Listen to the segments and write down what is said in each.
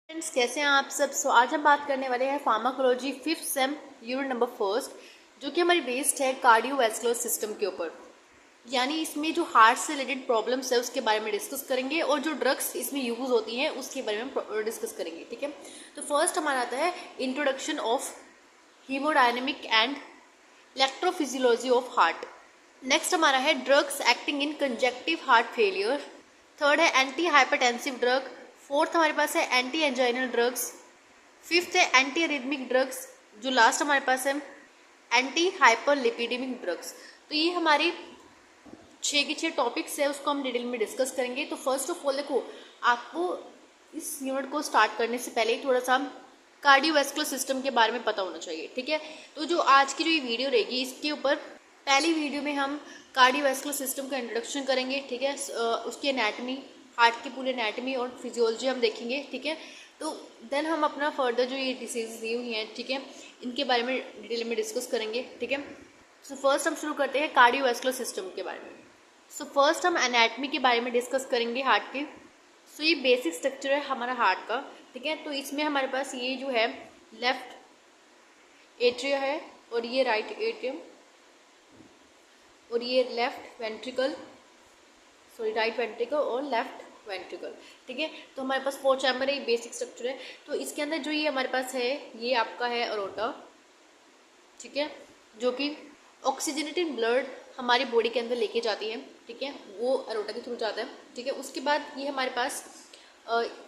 Friends, कैसे हैं आप सब। आज हम बात करने वाले हैं pharmacology 5th same unit number first, जो कि हमारी बेस्ड है कार्डियोवैस्कुलर सिस्टम के ऊपर। यानी इसमें जो हार्ट से रिलेटेड प्रॉब्लम्स है उसके बारे में डिस्कस करेंगे और जो ड्रग्स इसमें यूज होती हैं उसके बारे में डिस्कस करेंगे। ठीक है, तो फर्स्ट हमारा आता है introduction of haemodynamic and electrophysiology of heart. Next हमारा है drugs acting in conjunctive heart failure. Third है एंटी हाइपरटेंसिव ड्रग। फोर्थ हमारे पास है एंटी एंजाइनल ड्रग्स। फिफ्थ है एंटी अरिथमिक ड्रग्स। जो लास्ट हमारे पास है एंटी हाइपरलिपिडेमिक ड्रग्स। तो ये हमारे 6 के 6 टॉपिक्स है, उसको हम डिटेल में डिस्कस करेंगे। तो फर्स्ट ऑफ ऑल देखो, आपको इस यूनिट को स्टार्ट करने से पहले थोड़ा सा कार्डियोवैस्कुलर सिस्टम के बारे में पता होना चाहिए। ठीक है, तो जो आज की जो ये वीडियो रहेगी इसके ऊपर पहली वीडियो में हम कार्डियोवैस्कुलर सिस्टम का इंट्रोडक्शन करेंगे। ठीक है, उसकी एनाटमी, हार्ट की पूरी एनाटमी और फिजियोलॉजी हम देखेंगे। ठीक है, तो देन हम अपना फर्दर जो ये डिसीज दी हुई हैं, ठीक है, इनके बारे में डिटेल में डिस्कस करेंगे। ठीक है, सो फर्स्ट हम शुरू करते हैं कार्डियोवैस्कुलर सिस्टम के बारे में। सो फर्स्ट हम एनाटमी के बारे में डिस्कस करेंगे हार्ट की। सो ये बेसिक स्ट्रक्चर है हमारा हार्ट का। ठीक है, तो इसमें हमारे पास ये जो है लेफ्ट एट्रिया है और ये राइट एट्रियम और ये left ventricle, sorry right ventricle और लेफ्ट वेंट्रिकल। ठीक है, तो हमारे पास 4 चैम्बर है, ये बेसिक स्ट्रक्चर है। तो इसके अंदर जो ये हमारे पास है ये आपका है अरोटा। ठीक है, जो कि ऑक्सीजनेटेड ब्लड हमारी बॉडी के अंदर लेके जाती है। ठीक है, वो अरोटा के थ्रू जाता है। ठीक है, उसके बाद ये हमारे पास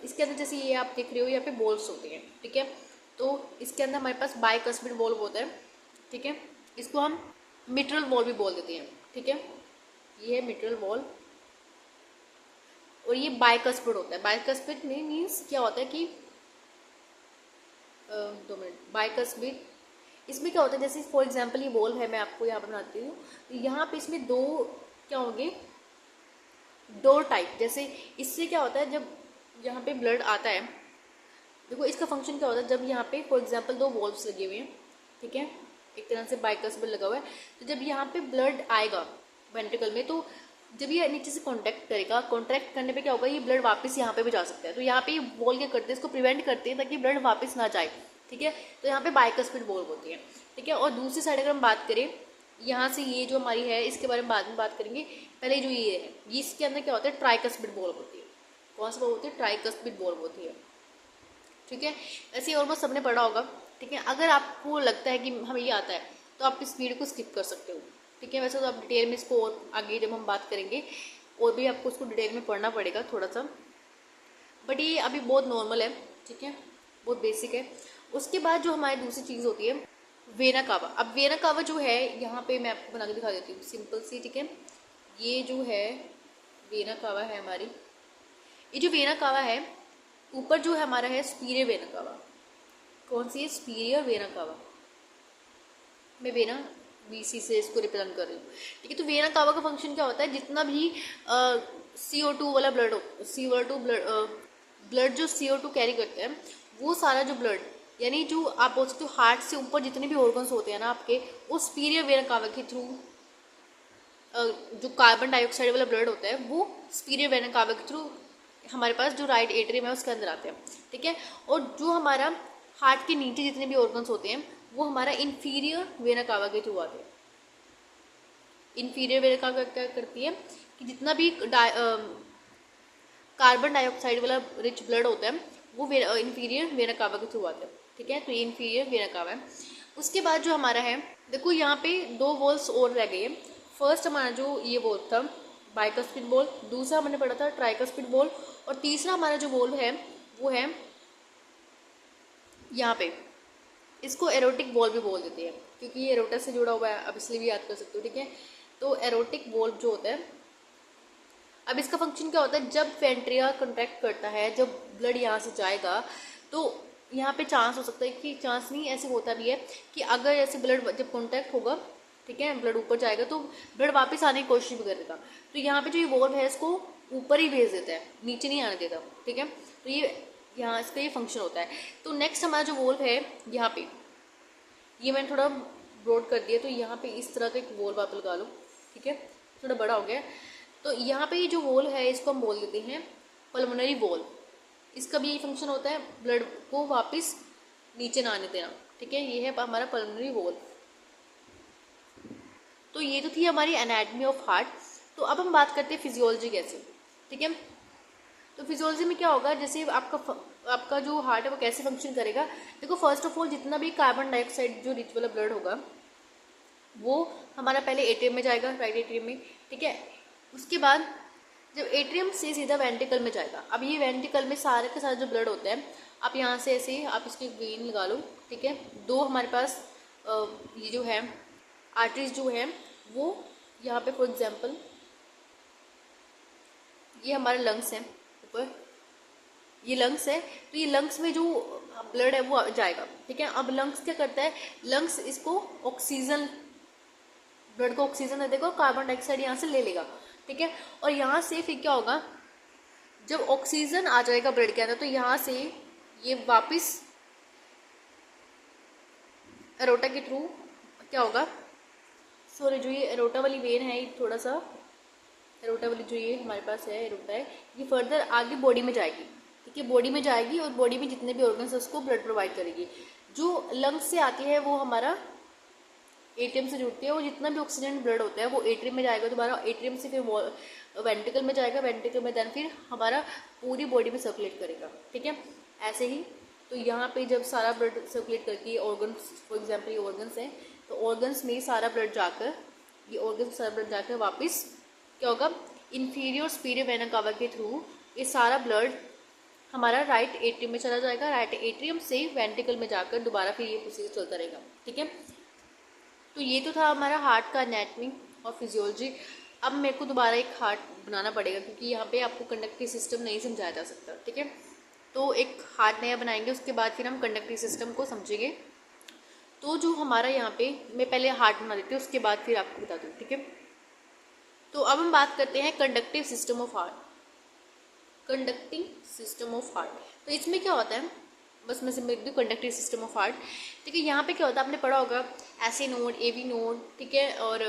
इसके अंदर जैसे ये आप देख रहे हो यहाँ पे बॉल्स होते हैं। ठीक है, तो इसके अंदर हमारे पास बाइकस्पिड वॉल्व होता है। ठीक है, इसको हम मिट्रल वॉल्व भी बोल देते हैं। ठीक है, ये है मिट्रल वॉल्व और ये बाइकस्पिड होता है। बाइकस्पिड मीन्स क्या होता है कि 2 मिनट, बाइकस्पिड इसमें क्या होता है, जैसे फॉर एग्जांपल ये वॉल्व है, मैं आपको यहाँ पर बनाती हूँ। तो यहाँ पे इसमें दो क्या होंगे, डोर टाइप। जैसे इससे क्या होता है, जब यहाँ पे ब्लड आता है, देखो इसका फंक्शन क्या होता है, जब यहाँ पे फॉर एग्जांपल 2 वॉल्व्स लगे हुए हैं। ठीक है, एक तरह से बाइकस्पिड लगा हुआ है, तो जब यहाँ पे ब्लड आएगा वेंट्रिकल में, तो जब ये नीचे से कॉन्टैक्ट करेगा, कॉन्टैक्ट करने पे क्या होगा, ये ब्लड वापस यहाँ पे भी जा सकता है। तो यहाँ पे ये वॉल क्या करते हैं, इसको प्रिवेंट करते हैं ताकि ब्लड वापस ना जाए। ठीक है, तो यहाँ पे बाइकस्पिड वॉल्व होती है। ठीक है, और दूसरी साइड अगर हम बात करें, यहाँ से ये जो हमारी है इसके बारे में बाद में बात करेंगे। पहले जो ये है, ये इसके अंदर क्या होता है, ट्राइकस्पिड वॉल्व होती है। कौन सा वॉल्व होती है, ट्राइकस्पिड वॉल्व होती है। ठीक है, ऐसे ऑलमोस्ट सबने पढ़ा होगा। ठीक है, अगर आपको लगता है कि हमें ये आता है तो आप इस वीडियो को स्किप कर सकते हो। ठीक है, वैसे तो आप डिटेल में इसको और आगे जब हम बात करेंगे और भी आपको उसको डिटेल में पढ़ना पड़ेगा थोड़ा सा, बट ये अभी बहुत नॉर्मल है। ठीक है, बहुत बेसिक है। उसके बाद जो हमारी दूसरी चीज़ होती है वेना कावा। अब वेना कावा जो है, यहाँ पे मैं आपको बना के दिखा देती हूँ सिंपल सी। ठीक है, ये जो है वेना कावा है हमारी, ये जो वेना कावा है ऊपर जो है हमारा है सुपीरियर वेना कावा। कौन सी है, सुपीरियर वेना कावा। मैं वेना बीसी से इसको रिप्रेजेंट कर रही हूँ। ठीक है, तो वेना कावा का फंक्शन क्या होता है, जितना भी CO2 वाला ब्लड हो, CO2 ब्लड जो CO2 कैरी करते हैं, वो सारा जो ब्लड, यानी जो आप बोल सकते हो हार्ट से ऊपर जितने भी ऑर्गन्स होते हैं ना आपके, वो सुपीरियर वेना कावा के थ्रू, जो कार्बन डाइऑक्साइड वाला ब्लड होता है वो सुपीरियर वेना कावा के थ्रू हमारे पास जो राइट एट्रियम है उसके अंदर आते हैं। ठीक है, और जो हमारा हार्ट के नीचे जितने भी ऑर्गन्स होते हैं वो हमारा इन्फीरियर वेना कावा के थ्रू आते हैं। इन्फीरियर वेना कावा क्या करती है कि जितना भी कार्बन डाइऑक्साइड वाला रिच ब्लड होता है वो इन्फीरियर वेना कावा के थ्रू आता है। ठीक है, तो ये इन्फीरियर वेना कावा है। उसके बाद जो हमारा है, देखो यहाँ पे 2 वॉल्व्स और रह गए हैं। फर्स्ट हमारा जो ये वॉल्व था बाइकस्पिड वॉल्व, दूसरा हमने पढ़ा था ट्राइकस्पिड वॉल्व, और तीसरा हमारा जो वॉल्व है वो है यहाँ पे, इसको एरोटिक वॉल्व भी बोल देते हैं क्योंकि ये एरोटा से जुड़ा हुआ है, अब इसलिए भी याद कर सकते हो। ठीक है, तो एरोटिक वॉल्व जो होता है, अब इसका फंक्शन क्या होता है, जब वेंट्रिया कंट्रैक्ट करता है, जब ब्लड यहाँ से जाएगा, तो यहाँ पे चांस हो सकता है कि, चांस नहीं ऐसे होता भी है कि अगर ऐसे ब्लड जब कॉन्टैक्ट होगा, ठीक है, ब्लड ऊपर जाएगा तो ब्लड वापस आने की कोशिश भी करेगा। तो यहाँ पे जो ये वॉल्व है इसको ऊपर ही भेज देता है, नीचे नहीं आने देता। ठीक है, तो ये यहाँ इसका ये फंक्शन होता है। तो नेक्स्ट हमारा जो वॉल्व है यहाँ पे, ये मैंने थोड़ा ब्रॉड कर दिया, तो यहाँ पे इस तरह का एक वॉल्व आप लगा लो। ठीक है, थोड़ा बड़ा हो गया। तो यहाँ पे ये जो वॉल्व है इसको हम बोल देते हैं पल्मोनरी वॉल्व। इसका भी यही फंक्शन होता है, ब्लड को वापस नीचे ना आने देना, ठीक है। ये है हमारा पल्मोनरी वॉल। तो ये तो थी हमारी एनाटॉमी ऑफ हार्ट। तो अब हम बात करते हैं फिजियोलॉजी कैसे, ठीक है। तो फिजियोलॉजी में क्या होगा, जैसे आपका जो हार्ट है वो कैसे फंक्शन करेगा। देखो फर्स्ट ऑफ ऑल जितना भी कार्बन डाइऑक्साइड जो रिच वाला ब्लड होगा वो हमारा पहले एट्रियम में जाएगा, राइट एट्रियम में, ठीक है। उसके बाद जब एट्रियम से सीधा वेंट्रिकल में जाएगा। अब ये वेंट्रिकल में सारे के सारे जो ब्लड होता है, आप यहाँ से ऐसे आप इसकी वेन लगा लो, ठीक है। दो हमारे पास ये जो है आर्टरीज जो है वो यहाँ पे फॉर एग्जांपल ये हमारे लंग्स हैं ऊपर, ये लंग्स है। तो ये लंग्स में जो ब्लड है वो जाएगा, ठीक है। अब लंग्स क्या करता है, लंग्स इसको ऑक्सीजन, ब्लड को ऑक्सीजन दे देगा और कार्बन डाइऑक्साइड यहाँ से ले लेगा, ठीक है। और यहाँ से फिर क्या होगा, जब ऑक्सीजन आ जाएगा ब्लड के अंदर तो यहाँ से ये वापस एरोटा के थ्रू क्या होगा, सॉरी जो ये एरोटा वाली वेन है ये थोड़ा सा एरोटा वाली जो ये हमारे पास है एरोटा है, ये फर्दर आगे बॉडी में जाएगी, ठीक है। बॉडी में जाएगी और बॉडी में जितने भी ऑर्गन्स है उसको ब्लड प्रोवाइड करेगी। जो लंग्स से आती है वो हमारा एट्रियम से जुड़ती है और जितना भी ऑक्सीजन ब्लड होता है वो एट्रियम में जाएगा, दोबारा एट्रियम से फिर वेंट्रिकल में जाएगा, वेंट्रिकल में देन फिर हमारा पूरी बॉडी में सर्कुलेट करेगा, ठीक है। ऐसे ही तो यहाँ पे जब सारा ब्लड सर्कुलेट करके ऑर्गन्स, फॉर एग्जाम्पल ये ऑर्गन्स हैं, तो ऑर्गन्स में सारा ब्लड जाकर ये ऑर्गन्स सारा ब्लड जाकर वापस क्या होगा, इंफीरियर सुपीरियर वेना कावा के थ्रू ये सारा ब्लड हमारा राइट एट्रियम में चला जाएगा, राइट एट्रियम से वेंट्रिकल में जाकर दोबारा फिर ये प्रोसीजर चलता रहेगा, ठीक है। तो ये तो था हमारा हार्ट का एनाटॉमी और फिजियोलॉजी। अब मेरे को दोबारा एक हार्ट बनाना पड़ेगा क्योंकि यहाँ पे आपको कंडक्टिव सिस्टम नहीं समझाया जा सकता, ठीक है। तो एक हार्ट नया बनाएंगे, उसके बाद फिर हम कंडक्टिव सिस्टम को समझेंगे। तो जो हमारा यहाँ पे मैं पहले हार्ट बना देती हूँ, उसके बाद फिर आपको बता दूँ, ठीक है। तो अब हम बात करते हैं conductive system of heart. Conducting system of heart, तो इसमें क्या होता है, बस मैं सिंपल लिख दूँ कंडक्टिव सिस्टम ऑफ हार्ट, ठीक है। यहाँ पे क्या होता है, आपने पढ़ा होगा एसी नोड, एवी नोड, ठीक है, और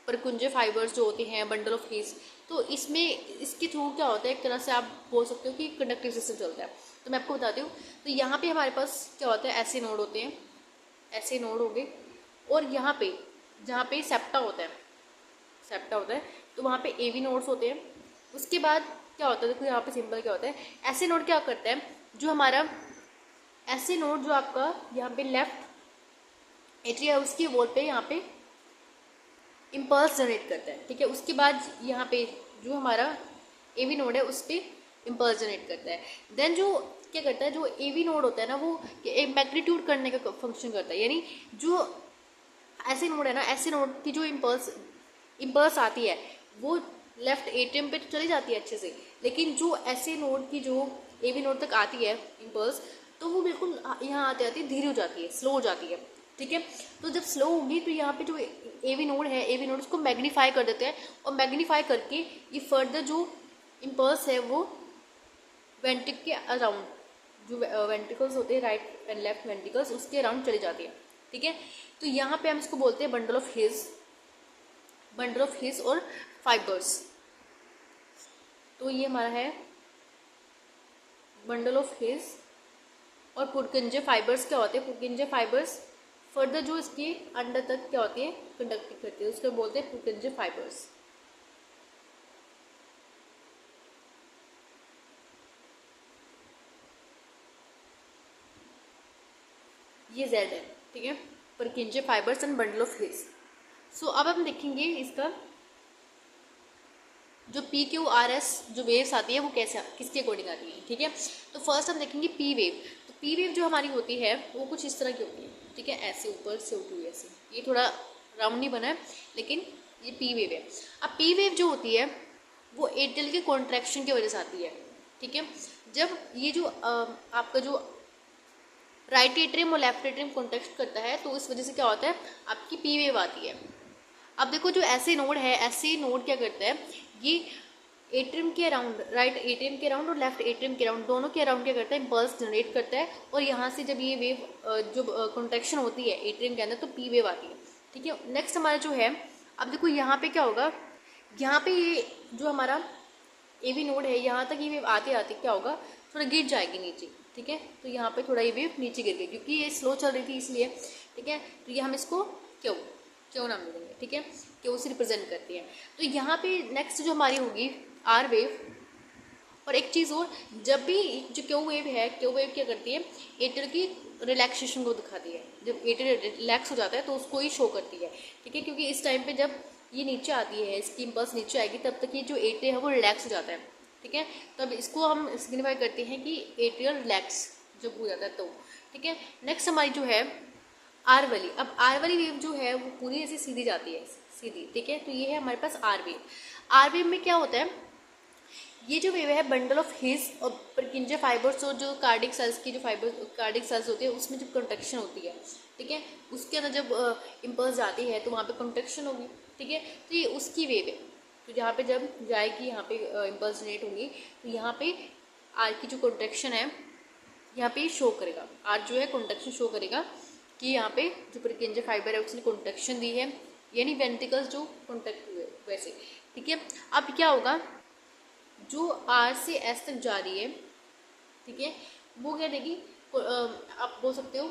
परकुंजे फाइबर्स जो होते हैं, बंडल ऑफ हीस। तो इसमें इसके थ्रू क्या होता है, एक तरह से आप बोल सकते हो कि कंडक्टिव सिस्टम चलता है। तो मैं आपको बताती हूँ। तो यहाँ पे हमारे पास क्या होता है, ऐसे नोड होते हैं, ऐसे नोड हो गए, और यहाँ पे जहाँ पे सेप्टा होता है, सेप्टा होता है, तो वहाँ पे एवी नोड्स होते हैं। उसके बाद क्या होता है, देखो यहाँ पे सिंपल क्या होता है, ऐसे नोड क्या करता है, जो हमारा ऐसे नोड जो आपका यहाँ पे लेफ्ट एट्रिया है उसकी वॉल पे यहाँ पे इम्पल्स जनरेट करता है, ठीक है। उसके बाद यहाँ पे जो हमारा एवी नोड है उस पर इम्पल्स जनरेट करता है। देन जो क्या करता है, जो एवी नोड होता है ना वो मैग्नीट्यूड करने का फंक्शन करता है, यानी जो ऐसे नोड है ना, ऐसे नोड की जो इम्पल्स आती है वो लेफ्ट एट्रियम पे तो चली जाती है अच्छे से, लेकिन जो ऐसे नोड की जो एवी नोड तक आती है इम्पल्स, तो वो बिल्कुल यहाँ आते आते धीरे हो जाती है, स्लो हो जाती है, ठीक है। तो जब स्लो होगी तो यहाँ पे जो एवी नोड है, एवी नोड उसको मैग्नीफाई कर देते हैं, और मैग्नीफाई करके ये फर्दर जो इम्पल्स है वो वेंट्रिक के अराउंड, जो वेंट्रिकल्स होते हैं राइट एंड लेफ्ट वेंट्रिकल्स, उसके अराउंड चली जाती है, ठीक है। तो यहाँ पे हम इसको बोलते हैं bundle of his, bundle of हिस और फाइबर्स। तो ये हमारा है बंडल ऑफ हिस, और पुरकिंजे फाइबर्स क्या होते हैं, पुरकिंजे फाइबर्स फर्दर जो इसके अंडर तक क्या होती है, कंडक्टिंग करती है, उसको बोलते हैं पुरकिंजे फाइबर्स। ये जेड है, ठीक है, Purkinje fibres and bundle of His. So अब हम देखेंगे इसका जो पी क्यू आर एस जो वेव्स आती है वो कैसे किसके अकॉर्डिंग आती है, ठीक है। तो फर्स्ट हम देखेंगे पी वेव। तो पी वेव जो हमारी होती है वो कुछ इस तरह की होती है, ठीक है, ऐसे ऊपर से उठी हुई ऐसे, ये थोड़ा राउंड नहीं बना है लेकिन ये पी वेव है। अब पी वेव जो होती है वो एयरटेल के कॉन्ट्रैक्शन की वजह से आती है, ठीक है। जब ये जो आपका जो राइट एट्रियम और लेफ्ट एट्रियम कॉन्ट्रैक्ट करता है तो इस वजह से क्या होता है, आपकी पी वेव आती है। अब देखो जो ऐसे नोड है, ऐसे नोड क्या करता है, ये एट्रियम के अराउंड, राइट एट्रियम के अराउंड और लेफ्ट एट्रियम के अराउंड, दोनों के अराउंड क्या करता है, इम्पल्स जनरेट करता है, और यहाँ से जब ये वेव जो कॉन्ट्रैक्शन होती है एट्रियम के अंदर तो पी वेव आती है, ठीक है। नेक्स्ट हमारा जो है, अब देखो यहाँ पे क्या होगा, यहाँ पे ये जो हमारा एवी नोड है यहाँ तक ये वेव आते आते क्या होगा, थोड़ा गिर जाएगी नीचे, ठीक है। तो यहाँ पे थोड़ा ये वेव नीचे गिर गई क्योंकि ये स्लो चल रही थी इसलिए, ठीक है। तो ये हम इसको क्यों नाम दे देंगे, ठीक है, क्यों से रिप्रेजेंट करती है। तो यहाँ पे नेक्स्ट जो हमारी होगी आर वेव। और एक चीज़ और, जब भी जो क्यू वेव है, क्यू वेव क्या करती है, एटर की रिलैक्सेशन को दिखाती है। जब एटर रिलैक्स हो जाता है तो उसको ही शो करती है, ठीक है। क्योंकि इस टाइम पे जब ये नीचे आती है, इसकी इम्पल्स नीचे आएगी, तब तक ये जो एटर है वो रिलैक्स हो जाता है, ठीक है। तब इसको हम सिग्निफाई करते हैं कि एट्रियल रिलैक्स जब हो जाता है तो, ठीक है। नेक्स्ट हमारी जो है आर वाली। अब आर वाली वेव जो है वो पूरी ऐसे सीधी जाती है, सीधी, ठीक है। तो ये है हमारे पास आर वेव। आर वेव में क्या होता है, ये जो वेव है बंडल ऑफ हिज और परकिंजा फाइबर्स और जो कार्डिक सेल्स की जो फाइबर कार्डिक सेल्स होती है उसमें जब कंट्रैक्शन होती है, ठीक है, उसके अंदर जब इम्पल्स जाती है तो वहाँ पे कंट्रैक्शन होगी, ठीक है। तो ये उसकी वेव है। तो यहाँ पे जब जाएगी, यहाँ पे इम्पल्स जनरेट होंगी, तो यहाँ पे आर की जो कंट्रैक्शन है यहाँ पे शो करेगा, आर जो है कंट्रैक्शन शो करेगा कि यहाँ पे जो परकिंजा फाइबर है उसने कंट्रैक्शन दी है, यानी वेंट्रिकल्स जो कॉन्ट्रैक्ट हुए वैसे, ठीक है। अब क्या होगा, जो आर से एस तक जा रही है, ठीक है, वो क्या देगी, आप बोल सकते हो